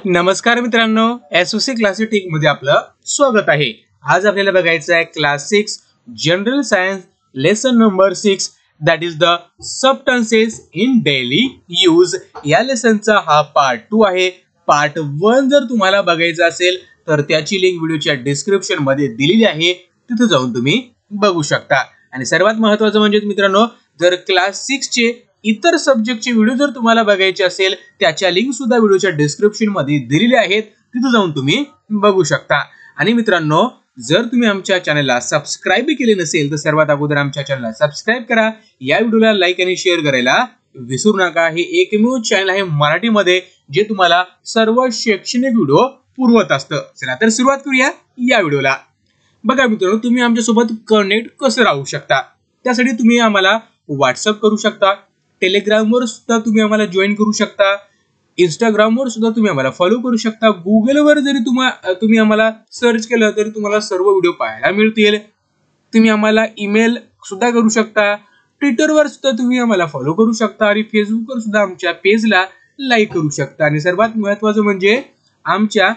नमस्कार मित्रांनो, SOC classic मध्ये आपलं स्वागत आहे। आज आपल्याला बघायचं आहे class 6 general science lesson number 6 that is the substances in daily use. या लेसनचा हा पार्ट 2 आहे। पार्ट 1 जर तुम्हाला बघायचा असेल तर त्याची लिंक व्हिडिओच्या डिस्क्रिप्शन मध्ये दिलेली आहे, तिथे जाऊन तुम्ही बघू शकता। आणि सर्वात महत्त्वाचं म्हणजे मित्रांनो, जर क्लास 6 चे इतर सब्जेक्टचे व्हिडिओ जर तुम्हाला बघायचे असेल त्याच्या लिंक सुद्धा व्हिडिओच्या डिस्क्रिप्शन मध्ये दिलेले आहेत, तिथे जाऊन तुम्ही बघू शकता। आणि मित्रांनो, जर तुम्ही आमच्या चॅनलला सबस्क्राइब केले नसेल तर सर्वात अगोदर आमच्या चॅनलला सबस्क्राइब करा, या व्हिडिओला लाईक आणि शेअर करायला विसरू नका। हे एकमेव चॅनल आहे मराठीमध्ये जे तुम्हाला सर्व शैक्षणिक व्हिडिओ पुरवत असतं। चला तर सुरुवात करूया या व्हिडिओला। बघा मित्रांनो, तुम्ही आमच्यासोबत कनेक्ट कसं राहू शकता त्यासाठी तुम्ही आम्हाला व्हॉट्सअप करू शकता, टेलिग्राम वर सुद्धा तुम्ही आम्हाला जॉईन करू शकता, इंस्टाग्राम वर सुद्धा तुम्ही आम्हाला फॉलो करू शकता, गुगल वर जरी तुम्ही आम्हाला सर्च केलं तरी तुम्हाला सर्व व्हिडिओ पाहायला मिळतील। तुम्ही आम्हाला ईमेल सुद्धा करू शकता, ट्विटर वर सुद्धा तुम्ही आम्हाला फॉलो करू शकता आणि फेसबुक वर सुद्धा आमच्या पेजला लाईक करू शकता। आणि सर्वात महत्त्वाचं म्हणजे आमच्या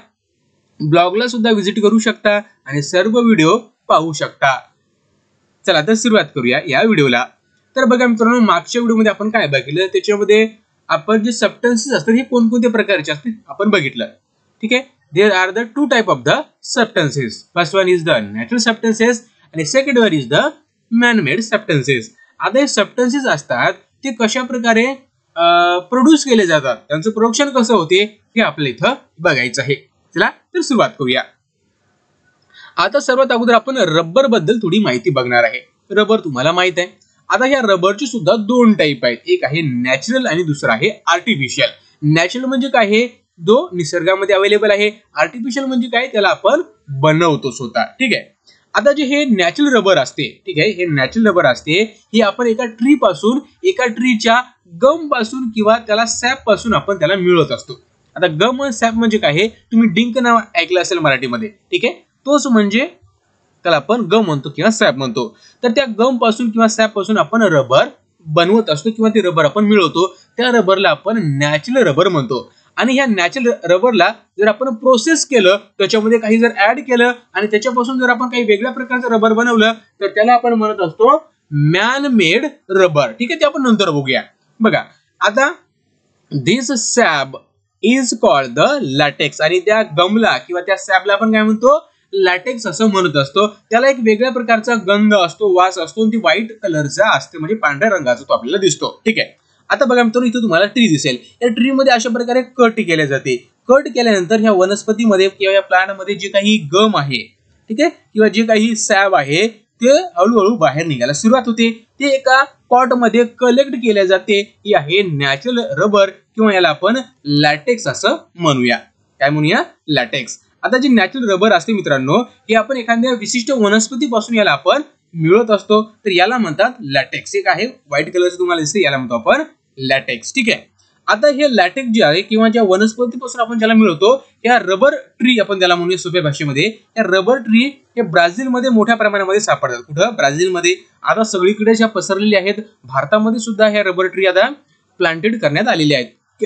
ब्लॉगला सुद्धा व्हिजिट करू शकता आणि सर्व व्हिडिओ पाहू शकता। चला तर सुरुवात करूया या व्हिडिओला। तर बघा मित्रांनो, मागच्या व्हिडिओमध्ये आपण काय बघितलं, त्याच्यामध्ये आपण जे सबस्टन्सेस असतात हे कोणकोणत्या प्रकारचे असतात आपण बघितलं। ठीक आहे, there are the two type of the substances. First one is the natural substances आणि second one is the man made substances. आता हे सबस्टन्सेस असतात ते कशा प्रकारे प्रोड्यूस केले जातात, त्यांचं प्रोडक्शन कसं होते हे आपल्याला इथं बघायचं आहे। चला तर सुरुवात करूया। आता सर्वात अगोदर आपण रबर बद्दल थोडी माहिती बघणार आहे। रबर तुम्हाला माहित आहे। आता ह्या रबरची सुद्धा दोन टाइप आहेत, एक आहे नॅचरल आणि दुसरा आहे आर्टिफिशियल। नॅचरल म्हणजे काय आहे, जो निसर्गामध्ये अवेलेबल आहे। आर्टिफिशियल म्हणजे काय, त्याला आपण बनवतो स्वतः। ठीक आहे, आता जे हे नॅचरल रबर असते, ठीक आहे, हे नॅचरल रबर असते हे आपण एका ट्री पासून, एका ट्रीच्या गम पासून किंवा त्याला सॅप पासून आपण त्याला मिळवत असतो। आता गम आणि सॅप म्हणजे काय आहे, तुम्ही डिंक नाव ऐकलं असेल मराठीमध्ये, ठीक आहे, तोच म्हणजे त्याला आपण गम म्हणतो किंवा सॅप म्हणतो। तर त्या गम पासून किंवा सॅप पासून आपण रबर बनवत असतो किंवा ते रबर आपण मिळवतो, त्या रबरला आपण नॅचरल रबर म्हणतो। आणि ह्या नॅचरल रबरला जर आपण प्रोसेस केलं, त्याच्यामध्ये काही जर ऍड केलं आणि त्याच्यापासून जर आपण काही वेगळ्या प्रकारचं रबर बनवलं तर त्याला आपण म्हणत असतो मॅन मेड रबर। ठीक आहे, ते आपण नंतर बघूया। बघा आता दिस सॅब इज कॉल्ड द लॅटेक्स, आणि त्या गमला किंवा त्या सॅबला आपण काय म्हणतो, लॅटेक्स असं म्हणत असतो। त्याला एक वेगळ्या प्रकारचा गंध असतो, वास असतो, ती व्हाईट कलरचा असते, म्हणजे पांढऱ्या रंगाचा तो आपल्याला दिसतो। ठीक आहे, आता बघा मित्रांनो, इथे तुम्हाला ट्री दिसेल। या ट्री मध्ये अशा प्रकारे कट केले जाते। कट केल्यानंतर ह्या वनस्पतीमध्ये किंवा या प्लांट मध्ये जे काही गम आहे, ठीक आहे, किंवा जे काही सॅब आहे ते हळूहळू बाहेर निघायला सुरुवात होते। ते एका पॉट मध्ये कलेक्ट केले जाते। हे आहे नॅचरल रबर किंवा याला आपण लॅटेक्स असं म्हणूया। काय म्हणूया, लॅटेक्स। आता जे नॅचरल रबर असते मित्रांनो, हे आपण एखाद्या विशिष्ट वनस्पतीपासून याला आपण मिळवत असतो, तर याला म्हणतात लॅटेक्स। एक आहे व्हाईट कलरचं तुम्हाला दिसते, याला म्हणतो आपण लॅटेक्स। ठीक आहे, आता हे लॅटेक्स जे आहे किंवा ज्या वनस्पतीपासून आपण ज्याला मिळवतो, या रबर ट्री आपण त्याला म्हणूया सोप्या भाषेमध्ये। या रबर ट्री हे ब्राझीलमध्ये मोठ्या प्रमाणामध्ये सापडतात। कुठं, ब्राझीलमध्ये। आता सगळीकडे ज्या पसरलेल्या आहेत, भारतामध्ये सुद्धा ह्या रबर ट्री आता प्लांटेड करण्यात आलेले आहेत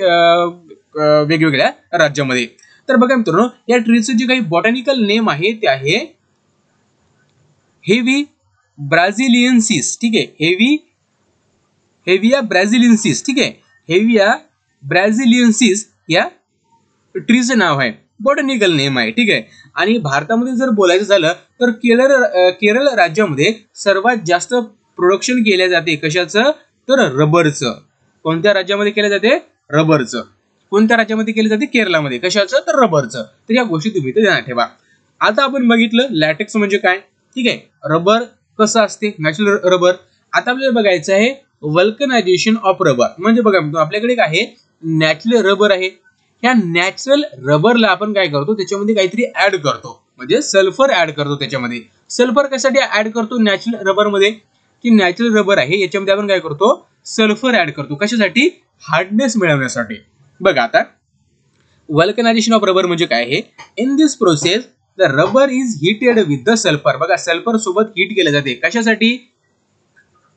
वेगवेगळ्या राज्यामध्ये। तर बघा मित्रांनो, या ट्रीचं जे काही बॉटॅनिकल नेम आहे ते आहे हेवी ब्राझिलियन्सिस। ठीक आहे, हेविया ब्राझिलियन्सिस। ठीक आहे, हेविया ब्राझिलियन्सिस या ट्रीचं नाव आहे, बॉटॅनिकल नेम आहे। ठीक आहे, आणि भारतामध्ये जर बोलायचं झालं तर केरळ राज्यामध्ये सर्वात जास्त प्रोडक्शन केले जाते कशाचं, तर रबरचं। कोणत्या राज्यामध्ये केले जाते, रबरचं। कोणत्या राज्यामध्ये केले जाते, केरळमध्ये। कशाचं, तर रबरचं। तर या गोष्टी तुम्ही इथे ध्यानात ठेवा। आता आपण बघितलं लॅटेक्स म्हणजे काय, ठीक आहे, रबर कसं असते, नॅचरल रबर। आता आपल्याला बघायचं आहे वल्कनायझेशन ऑफ रबर। म्हणजे बघा आपल्याकडे काय आहे, नॅचरल रबर आहे। ह्या नॅचरल रबरला आपण काय करतो, त्याच्यामध्ये काहीतरी ऍड करतो, म्हणजे सल्फर ऍड करतो त्याच्यामध्ये। सल्फर कशासाठी ऍड करतो नॅचरल रबर मध्ये, की नॅचरल रबर आहे याच्यामध्ये आपण काय करतो, सल्फर ऍड करतो। कशासाठी, हार्डनेस मिळवण्यासाठी। बघा आता वल्कनायझेशन ऑफ रबर म्हणजे काय आहे, in this process the rubber is heated with the sulphur. बघा सल्फर सोबत हीट केले जाते, कशासाठी,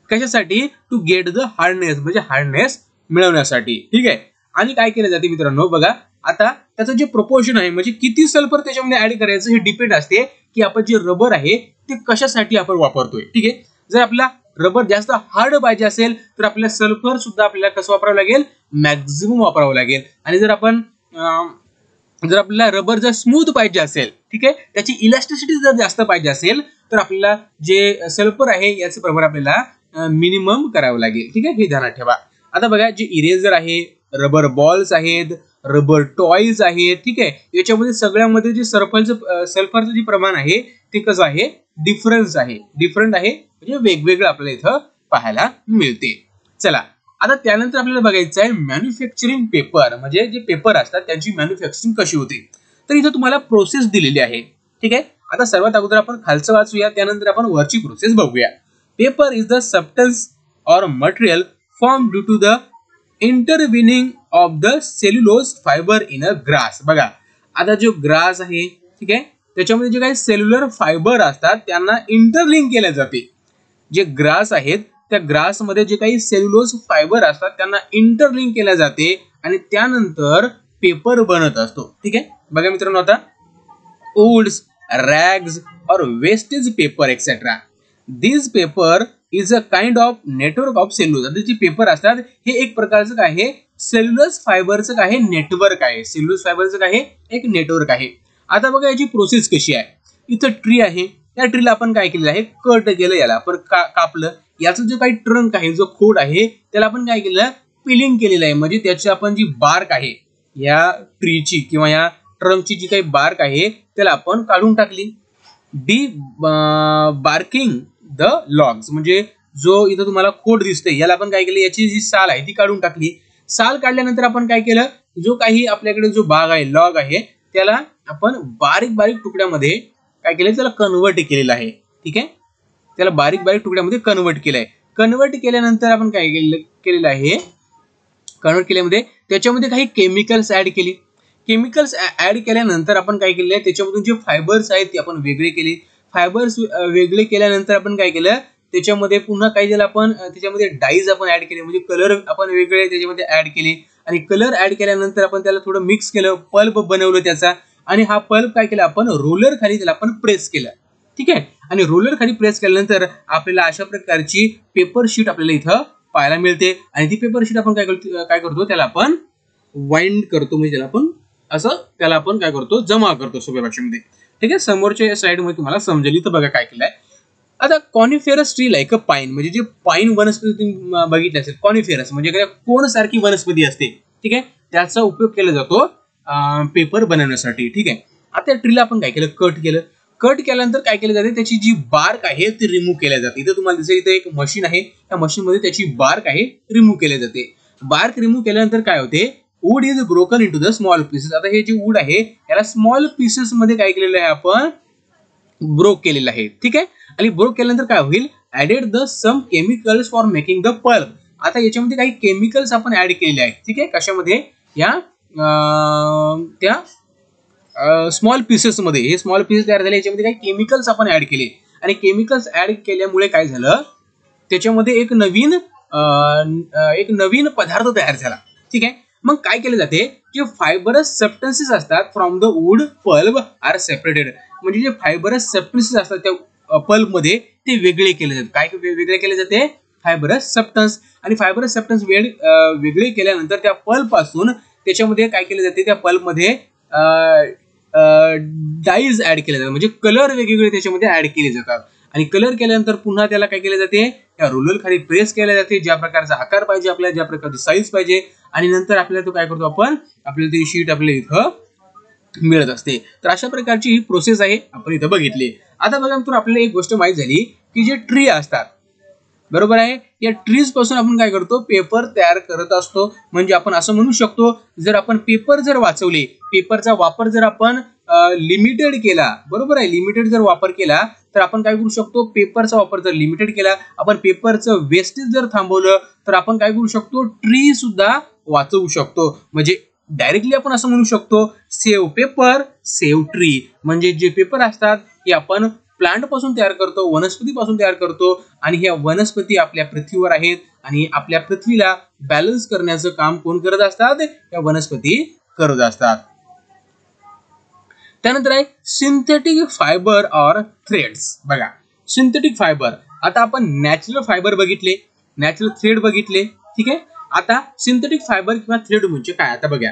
कशासाठी, टू गेट द हार्डनेस, म्हणजे हार्डनेस मिळवण्यासाठी। ठीक आहे, आणि काय केलं जाते मित्रांनो बघा, आता त्याचं जे प्रपोर्शन आहे म्हणजे किती सल्फर त्याच्यामध्ये ऍड करायचं हे डिपेंड असते की आपण जे रबर आहे ते कशासाठी आपण वापरतोय. ठीक आहे, जर आपला रबर जास्त हार्ड पाहिजे असेल तर आपल्याला सल्फर सुद्धा आपल्याला कसं वापरावं लागेल, मॅक्झिमम वापरावं लागेल. आणि जर आपल्याला रबर जर स्मूथ पाहिजे असेल, ठीक आहे, त्याची इलास्टिसिटी जर जास्त पाहिजे असेल तर आपल्याला जे सल्फर आहे याचं प्रमाण आपल्याला मिनिमम करावं लागेल. ठीक आहे, हे ध्यानात ठेवा. आता बघा, जे इरेजर आहे, रबर बॉल्स आहेत, रबर टॉयज आहेत, ठीक आहे, याच्यामध्ये सगळ्यामध्ये जे सल्फरचं जे प्रमाण आहे ते कसं आहे, डिफरंट आहे म्हणजे वेगवेगळं आपल्याला इथं पाहायला मिळते. चला, आता त्यानंतर आपल्याला बघायचं आहे मॅन्युफॅक्चरिंग पेपर, म्हणजे जे पेपर असतात त्यांची मॅन्युफॅक्चरिंग कशी होते. तर इथं तुम्हाला प्रोसेस दिलेली आहे. ठीक आहे, आता सर्वात अगोदर आपण खालचं वाचूया, त्यानंतर आपण वरची प्रोसेस बघूया. पेपर इज द सबस्टन्स और material form due to the intervening of the cellulose fibre in a grass. बघा, आता जो ग्रास आहे, ठीक आहे, त्याच्यामध्ये जे काही सेल्युलर फायबर असतात त्यांना इंटरलिंक केले जाते. जे ग्रास आहेत त्या ग्रास मध्ये जे काही सेल्युलोज फायबर असतात त्यांना इंटरलिंक केल्या जाते आणि त्यानंतर पेपर बनत असतो. ठीक आहे, बघा मित्रांनो, आता वुड्स, रॅग्स और wastage paper etcetera, this paper is a kind of network of cellulose. आता जे पेपर असतात हे एक प्रकारचं काय आहे, सेल्युलोज फायबरचं काय आहे, नेटवर्क आहे. सेल्युलोज फायबरचं काय आहे, एक नेटवर्क आहे. आता बघा याची प्रोसेस कशी आहे. इथं ट्री आहे, या ट्रीला आपण काय केलेलं आहे, कट केलं, याला आपण कापलं. याचं जो काही ट्रंक आहे, जो खोड आहे, त्याला आपण काय केलं, पिलिंग केलेलं आहे. म्हणजे त्याची आपण जी बार्क आहे या ट्रीची किंवा या ट्रंकची जी काही बार्क आहे त्याला आपण काढून टाकली. डी बार्किंग द लॉग्स, म्हणजे जो इथं तुम्हाला खोड दिसतोय याला आपण काय केलं, याची जी साल आहे ती काढून टाकली. साल काढल्यानंतर आपण काय केलं, जो काही आपल्याकडे जो भाग आहे, लॉग आहे, त्याला आपण बारीक बारीक तुकड्यामध्ये काय केलं, त्याला कन्वर्ट केलेलं आहे. ठीक आहे, त्याला बारीक बारीक तुकड्यामध्ये कन्वर्ट केलंय. कन्वर्ट केल्यानंतर आपण काय केलेलं आहे, कन्वर्ट केल्यामध्ये त्याच्यामध्ये काही केमिकल्स ऍड केली. केमिकल्स ऍड केल्यानंतर आपण काय केलेलं आहे, त्याच्यामधून जे फायबर्स आहेत ते आपण वेगळे केले. फायबर्स वेगळे केल्यानंतर आपण काय केलं, त्याच्यामध्ये पुन्हा काय केलं, आपण त्याच्यामध्ये डाईज आपण ऍड केले, म्हणजे कलर आपण वेगळे त्याच्यामध्ये ऍड केले. आणि कलर ऍड केल्यानंतर आपण त्याला थोडं मिक्स केलं, पल्प बनवलं त्याचा. आणि हा पल्प काय केला, आपण रोलर खाली त्याला आपण प्रेस केलं. ठीक आहे, आणि रोलर खाली प्रेस केल्यानंतर आपल्याला अशा प्रकारची पेपर शीट आपल्याला इथं पाहायला मिळते. आणि ती पेपर शीट आपण काय करतो, त्याला आपण वाइंड करतो, म्हणजे त्याला आपण त्याला आपण काय करतो, जमा करतो सोप्या भाषेमध्ये. ठीक आहे, समोरच्या स्लाइड मध्ये तुम्हाला समजेल. इथं बघा काय केलंय. आता coniferous tree like a pine, म्हणजे जे पाईन वनस्पती तुम्ही बघितली असेल, कॉनिफेरस म्हणजे कोण सारखी वनस्पती असते. ठीक आहे, त्याचा उपयोग केला जातो पेपर बनवण्यासाठी. ठीक आहे, आता त्या ट्रीला आपण काय केलं, कट केलं. कट केल्यानंतर काय केलं जाते, त्याची जी बार्क आहे ती रिमूव्ह केल्या जाते. इथं तुम्हाला दिसेल, इथं एक मशीन आहे, त्या मशीन मध्ये त्याची बार्क आहे रिमूव्ह केल्या जाते. बार्क रिमूव्ह केल्यानंतर काय होते, wood is broken into the small pieces. आता हे जे वूड आहे याला स्मॉल पीसेस मध्ये काय केलेलं आहे, आपण ब्रोक केलेलं आहे. ठीक आहे, आणि ब्रोक केल्यानंतर काय होईल, added the some chemicals for making the pulp. आता याच्यामध्ये काही केमिकल्स आपण ऍड केलेले आहेत. ठीक आहे, कशामध्ये, या त्या स्मॉल पीसेस मध्ये. हे स्मॉल पीसेस तयार झाले, याच्यामध्ये काही केमिकल्स आपण ऍड केले. आणि केमिकल्स ऍड केल्यामुळे काय झालं, त्याच्यामध्ये एक नवीन पदार्थ तयार झाला. ठीक आहे, मग काय केले जाते, जे फायबरस सबस्टन्सेस असतात from the wood pulp are separated. म्हणजे जे फायबरस सबस्टन्सेस असतात त्या पल्प मध्ये ते वेगळे केले जातात. काय वेगळे केले जाते, फायबरस सबस्टन्स. आणि फायबरस सबस्टन्स वेगळे केल्यानंतर त्या पल्प पासून त्याच्यामध्ये काय केले जाते, त्या पल्प मध्ये डाईज ऍड केले जातात, म्हणजे कलर वेगवेगळे त्याच्यामध्ये ऍड केले जातात. आणि कलर केल्यानंतर पुन्हा त्याला काय केले जाते, त्या रोलर खाली प्रेस केल्या जाते, ज्या प्रकारचा आकार पाहिजे आपल्याला, ज्या प्रकारची साईज पाहिजे. आणि नंतर आपल्याला तो काय करतो, आपल्याला ती शीट आपल्याला इथं मिळत असते. तर अशा प्रकारची ही प्रोसेस आहे, आपण इथं बघितली. आता बघा मित्रांनो, आपल्याला एक गोष्ट माहित झाली की जे ट्री असतात, बरोबर आहे, या ट्रीज पासून आपण काय करतो, पेपर तयार करत असतो. म्हणजे आपण असं म्हणू शकतो, जर आपण पेपर जर वाचवले, पेपरचा वापर जर आपण लिमिटेड केला, बरोबर आहे, लिमिटेड जर वापर केला तर आपण काय करू शकतो, पेपरचा वापर जर लिमिटेड केला, आपण पेपरचं वेस्टेज जर थांबवलं तर आपण काय करू शकतो, ट्री सुद्धा वाचवू शकतो. म्हणजे डायरेक्टली आपण असं म्हणू शकतो, सेव्ह पेपर सेव्ह ट्री. म्हणजे जे पेपर असतात हे आपण प्लांट पासून तयार करतो, वनस्पती पासून तयार करतो आणि ह्या वनस्पती आपल्या पृथ्वीवर आहेत आणि आपल्या पृथ्वीला बॅलन्स करण्याचं काम कोण करत असतात? या वनस्पती करत असतात. त्यानंतर आहे सिंथेटिक फायबर ऑर थ्रेड्स. बघा सिंथेटिक फायबर, आता आपण नॅचरल फायबर बघितले, नॅचरल थ्रेड बघितले, ठीक आहे. आता सिंथेटिक फायबर किंवा थ्रेड म्हणजे काय आता बघा.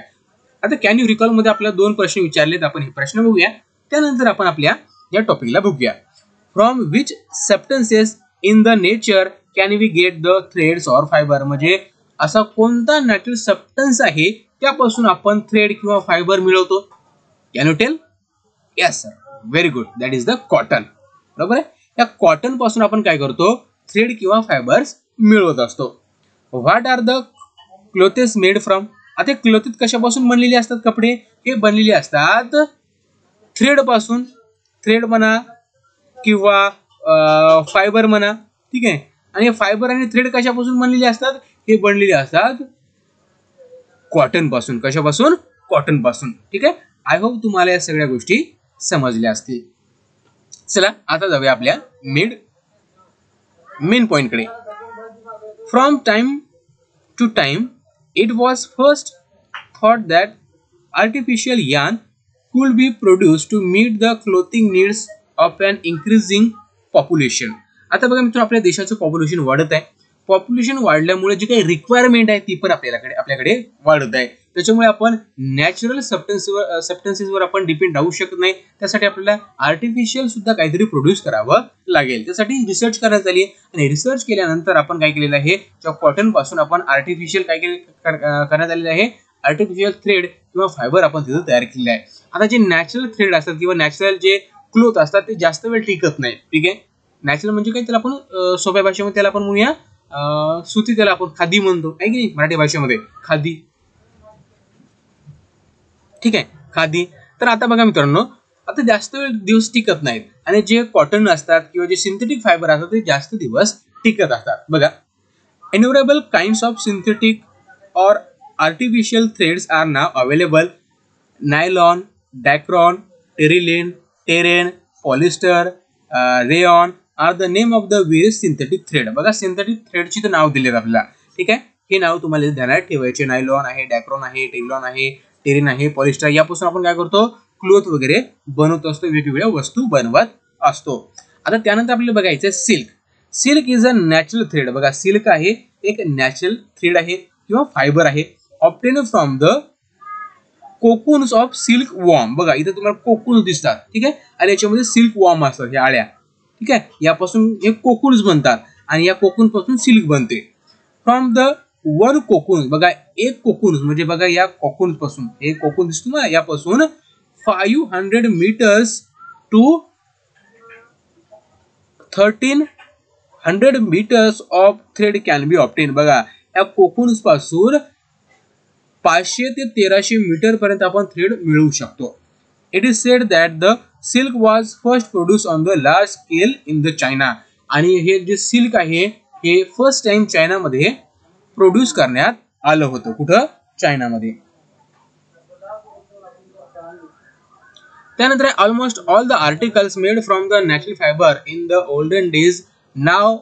आता कॅन यू रिकॉल मध्ये आपल्याला 2 प्रश्न विचारलेत, आपण हे प्रश्न बघूया, त्यानंतर आपण आपल्या या टॉपिकला बघूया. From which substances in the nature can we get the threads or fibre, म्हणजे असा कोणता नॅचरल सबस्टन्स आहे त्यापासून आपण थ्रेड किंवा फायबर मिळवतो? Can you tell? Yes sir, very good, that is the cotton. बरोबर आहे. या कॉटन पासून आपण काय करतो? थ्रेड किंवा फायबर्स मिळवत असतो. What are the clothes made from, आता क्लोथेस कशापासून बनलेले असतात कपडे? हे बनलेले असतात थ्रेड पासून, थ्रेड म्हणा किंवा फायबर म्हणा, ठीक आहे. आणि फायबर आणि थ्रेड कशापासून बनलेले असतात? हे बनलेले असतात कॉटन पासून. कशापासून? कॉटन पासून, ठीक आहे. आय होप तुम्हाला या सगळ्या गोष्टी समजल्या असतील. चला आता जाऊया आपल्या मेन पॉइंट कडे. From time to time it was first thought that artificial yarn could be produced to meet the clothing needs of an increasing population. आता बघा मित्रांनो, आपल्या देशाचं पॉप्युलेशन वाढत आहे. पॉप्युलेशन वाढल्यामुळे जी काही रिक्वायरमेंट आहे ती पण आपल्याकडे वाढत आहे. त्याच्यामुळे आपण नॅचरल सबस्टन्सेसवर आपण डिपेंड राहू शकत नाही. त्यासाठी आपल्याला आर्टिफिशियल सुद्धा काहीतरी प्रोड्यूस करावं लागेल. त्यासाठी रिसर्च करण्यात आली आणि रिसर्च केल्यानंतर आपण काय केलेलं आहे, कॉटन पासून आपण आर्टिफिशियल काय करण्यात आलेलं आहे, आर्टिफिशियल थ्रेड किंवा फायबर आपण तिथं तयार केलेलं आहे. आता जे नॅचरल थ्रेड असतात किंवा नॅचरल जे क्लोथ असतात ते जास्त वेळ टिकत नाही, ठीक आहे. नॅचरल म्हणजे काय, त्याला आपण सोप्या भाषेमध्ये त्याला आपण म्हणूया सुती, त्याला आपण खादी म्हणतो, आहे की नाही मराठी भाषेमध्ये, खादी, ठीक आहे, खादी. तर आता बघा मित्रांनो, आता जास्त वेळ दिवस टिकत नाहीत आणि जे कॉटन असतात किंवा जे सिंथेटिक फायबर असतात ते जास्त दिवस टिकत असतात. बघा, इन्युमरेबल काइंड्स ऑफ सिंथेटिक और artificial threads are now available. Nylon, Dacron, Terylene, Terene, Polyester, Rayon are the name of the various synthetic thread. बघा सिंथेटिक थ्रेडची तर नाव दिलेत आपल्याला, ठीक आहे. हे नाव तुम्हाला ध्यानात ठेवायचे. नायलॉन आहे, डॅक्रॉन आहे, टेरिलॉन आहे, टेरिन आहे, पॉलिस्टर, यापासून आपण काय करतो, क्लोथ वगैरे बनवत असतो, वेगवेगळ्या वस्तू बनवत असतो. आता त्यानंतर आपल्याला बघायचं silk. Silk is a natural thread. बघा सिल्क आहे एक नॅचरल थ्रेड आहे किंवा फायबर आहे, obtained from the cocoons of silk worm. बघा इथे तुम्हाला कोकून्स दिसतात, ठीक आहे, आणि याच्यामध्ये सिल्क वॉर्म असतात, ह्या आळ्या, ठीक आहे. यापासून हे कोकून्स बनतात आणि या कोकून पासून सिल्क बनते. फ्रॉम द वन कोकून, बघा एक कोकून म्हणजे बघा या कोकून पासून, हे कोकून दिसतो ना, यापासून 500 meters to 1300 meters of thread can be obtained. बघा या कोकून्स पासून 500 ते 1300 मीटर पर्यंत आपण थ्रेड मिळवू शकतो. It is sed that the silk was first produce on the large scale in the China. आणि हे जे सिल्क आहे हे फर्स्ट टाइम चायनामध्ये प्रोड्यूस करण्यात आलं होतं. कुठं? चायनामध्ये. त्यानंतर almost all the articles made from the natural fibre in the olden days now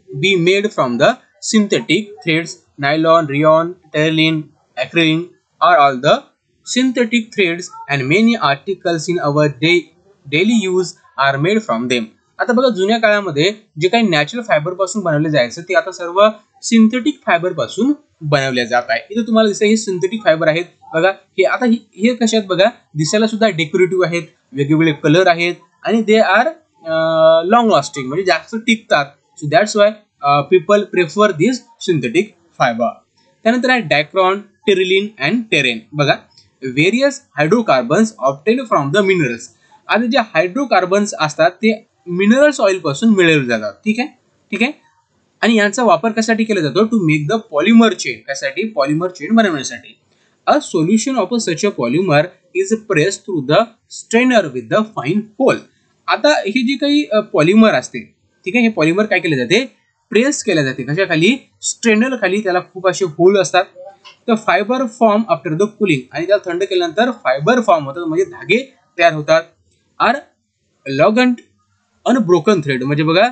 be made from the synthetic threads. Nylon, rayon, Terylene, acrylic are all the synthetic threads and many articles in our daily use are made from them. आता बघा जुन्या काळामध्ये जे काही natural fibre पासून बनवले जायचं ते आता सर्व सिंथेटिक फायबर पासून बनवले जात आहे. इथे तुम्हाला दिसतं हे सिंथेटिक फायबर आहेत. बघा हे आता हे कसे आहेत बघा, दिसायला सुद्धा डेकोरेटिव्ह आहेत, वेगवेगळे कलर आहेत आणि दे आर लॉंग लास्टिंग, म्हणजे जास्त टिकतात. So that's why people prefer this synthetic fibre. त्यानंतर आहे डायक्रॉन, टेरिलिन अँड टेरेन. बघा various hydrocarbons obtain from the minerals. आणि जे हायड्रोकार्बन्स असतात ते मिनरल्स ऑइल पासून मिळवले जातात, ठीक आहे, ठीक आहे. आणि यांचा वापर कशासाठी केला जातो? To make the polymer chain. कशासाठी? पॉलिमर चेन बनवण्यासाठी. A solution of such a polymer is pressed through the strainer with the fine hole. आता ही जी काही पॉलिमर असते, ठीक आहे, हे पॉलिमर काय केले जाते? प्रेस केल्या जाते. कशा खाली? स्ट्रेनर खाली. त्याला खूप असे होल असतात. तर fibre form after the cooling, आणि त्याला थंड केल्यानंतर फायबर फॉर्म होतात, म्हणजे धागे तयार होतात. आर लॉगंट अनब्रोकन थ्रेड म्हणजे बघा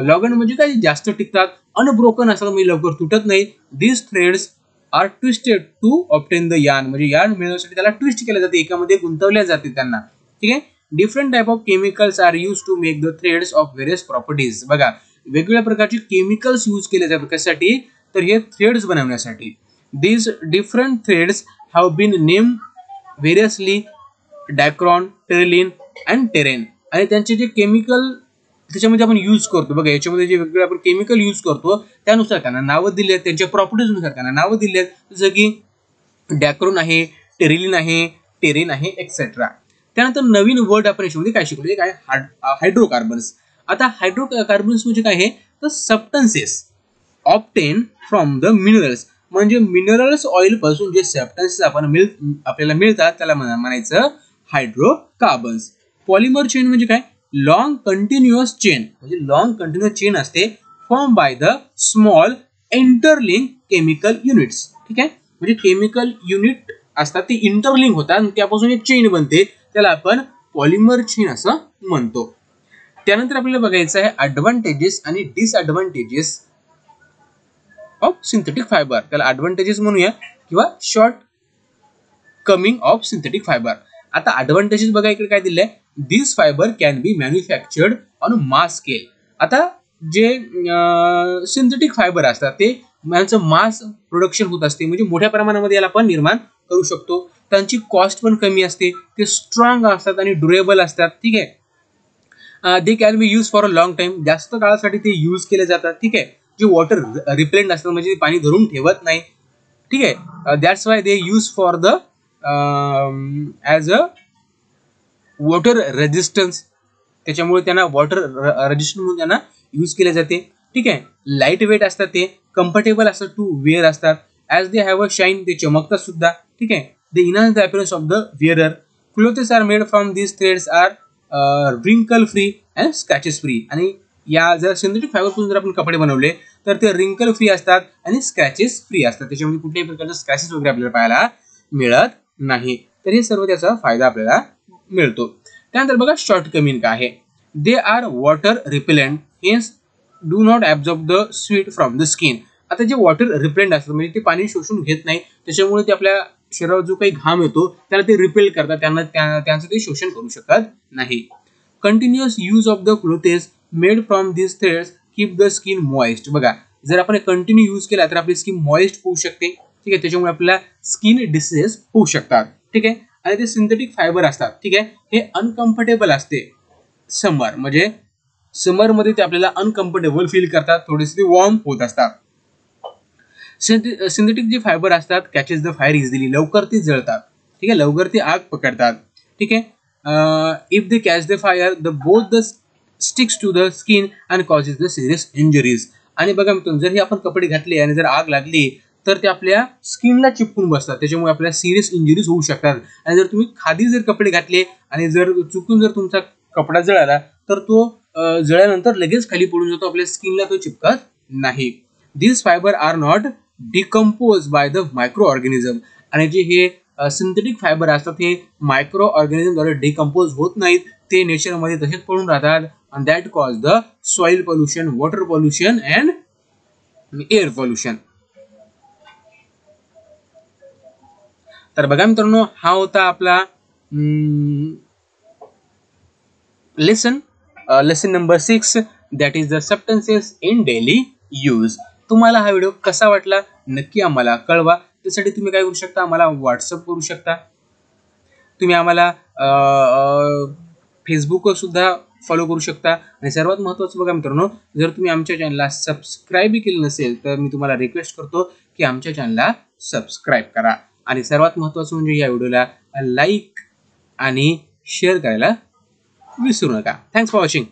लॉंग म्हणजे काय जास्त टिकतात, अनब्रोकन असतात म्हणजे लवकर तुटत नाही. This threads are twisted to obtain the yarn म्हणजे यार्न मिळवण्यासाठी त्याला ट्विस्ट केले जाते, एकामध्ये गुंतवल्या जाते त्यांना. ठीक आहे. Different type of chemicals are use to make the threads of various properties. बघा वेगवेगळ्या प्रकारचे केमिकल्स यूज केले जातात कशासाठी, तर हे थ्रेड्स बनवण्यासाठी. These different threads have been named variously Dacron, Terylene and Terene. आणि त्यांचे जे केमिकल त्याच्यामध्ये आपण यूज करतो बघा, याच्यामध्ये जे वेगवेगळे आपण केमिकल यूज करतो त्यानुसार त्यांना नावं दिली आहेत, त्यांच्या प्रॉपर्टीजनुसार त्यांना नावं दिली आहेत. जसं की डॅक्रॉन आहे, टेरेलिन आहे, टेरेन आहे एक्सेट्रा. त्यानंतर नवीन वर्ड आपण याच्यामध्ये काय शिकलो, काय हायड्रोकार्बन्स. आता हायड्रोकार्बन्स म्हणजे काय आहे, तर substances obtain from the minerals म्हणजे मिनरल्स ऑइल पासून जे सबस्टन्सेस आपल्याला मिळतात त्याला म्हणायचं हायड्रोकार्बन्स. पॉलिमर चेन म्हणजे काय, लॉंग कंटिन्युअस चेन म्हणजे लॉंग कंटिन्युअस चेन असते form by the small interlink chemical units. ठीक आहे, म्हणजे केमिकल युनिट असतात ते इंटरलिंक होतात आणि त्यापासून एक चेन बनते, त्याला आपण पॉलिमर चेन असं म्हणतो. त्यानंतर आपल्याला बघायचं आहे ऍडव्हान्टेजेस आणि डिसएडव्हान्टेजेस ऑफ सिंथेटिक फायबर. त्याला ऍडव्हान्टेजेस म्हणूया किंवा shortcoming of synthetic fibre. आता ऍडव्हान्टेजेस बघा इकडे काय दिलंय, this fibre can be manufactured on mass scale. आता जे सिंथेटिक फायबर असतात ते मास प्रोडक्शन होत असते म्हणजे मोठ्या प्रमाणामध्ये याला आपण निर्माण करू शकतो. त्यांची कॉस्ट पण कमी असते, ते स्ट्रॉंग असतात आणि ड्युरेबल असतात. ठीक आहे. They can be use for a long time, जास्त काळासाठी ते यूज केले जातात. ठीक आहे. जे वॉटर रिपेलेंट असतात म्हणजे पाणी धरून ठेवत नाही. ठीक आहे. That's why they use for the as a water resistance, त्याच्यामुळे त्यांना वॉटर रेजिस्टन्स म्हणून त्यांना यूज केले जाते. ठीक आहे. लाईट वेट असतात, ते कम्फर्टेबल असतात टू वेअर असतात. As they have a shine, ते चमकतात सुद्धा. ठीक आहे. They enhance the appearance of the wearer. Clothes are made from this threads are wrinkle free and scratches free. आणि या जर सिंथेटिक फायबरपासून जर आपण कपडे बनवले तर ते रिंकल फ्री असतात आणि स्क्रॅचेस फ्री असतात, त्याच्यामध्ये कुठल्याही प्रकारचे स्क्रॅचेस वगैरे आपल्याला पाहायला मिळत नाही. तर हे सर्व त्याचा फायदा आपल्याला मिळतो. त्यानंतर बघा शॉर्ट कमिंग काय आहे, they are water repellent hence do not absorb the sweat from the skin. आता जे वॉटर रिपेलेंट असतात म्हणजे ते पाणी शोषून घेत नाही, त्याच्यामुळे ते आपल्या शरीरावर जो काही घाम येतो त्याला ते रिपेल करतात, त्यांचं ते शोषण करू शकत नाही. Continuous use of the clothes made from this threads keep the skin moist. बघा जर आपण कंटिन्यू यूज केला तर आपली स्किन मॉइस्ट होऊ शकते. ठीक आहे, त्याच्यामुळे आपल्याला स्किन डिसीजेस होऊ शकतात. ठीक आहे. आणि ते सिंथेटिक फायबर असतात. ठीक आहे, हे अनकम्फर्टेबल असते समर म्हणजे समरमध्ये ते आपल्याला अनकम्फर्टेबल फील करतात, थोडेसे ते वॉर्म होत असतात. सिंथेटिक जे फायबर असतात कॅचेस द फायर इझिली, लवकर ते जळतात. ठीक आहे, लवकर ते आग पकडतात. ठीक आहे. If they catch the fire the both the sticks to the skin and causes the serious injuries. आणि बघा मित्रांनो, जर हे आपण कपडे घातले आणि जर आग लागली तर ते आपल्या स्किनला चिपकून बसतात, त्याच्यामुळे आपल्याला सिरियस इंजुरीज होऊ शकतात. आणि जर तुम्ही खादी जर कपडे घातले आणि जर चुकून जर तुमचा कपडा जळाला तर तो जळल्यानंतर लगेच खाली पडून जातो, आपल्या स्किनला तो चिपकत नाही. This fibre are not decompose by the microorganism. आणि जे हे सिंथेटिक फायबर असतात हे मायक्रो ऑर्गॅनिझमद्वारे डिकम्पोज होत नाहीत, ते नेचरमध्ये तसेच पडून राहतात. And that cause the soil pollution, water pollution and air pollution. तर बघा मित्रांनो, हा होता आपला lesson number 6, that is the substances in daily use. तुम्हाला हा व्हिडिओ कसा वाटला नक्की आम्हाला कळवा. त्यासाठी तुम्ही काय करू शकता, आम्हाला व्हॉट्सअप करू शकता, तुम्ही आम्हाला फेसबुकवर सुद्धा फॉलो करू शकता. आणि सर्वात महत्त्वाचं बघा मित्रांनो, जर तुम्ही आमच्या चॅनलला सबस्क्राईब केलं नसेल तर मी तुम्हाला रिक्वेस्ट करतो की आमच्या चॅनलला सबस्क्राईब करा. आणि सर्वात महत्त्वाचं म्हणजे या व्हिडिओला लाईक आणि शेअर करायला विसरू नका. Thanks for watching.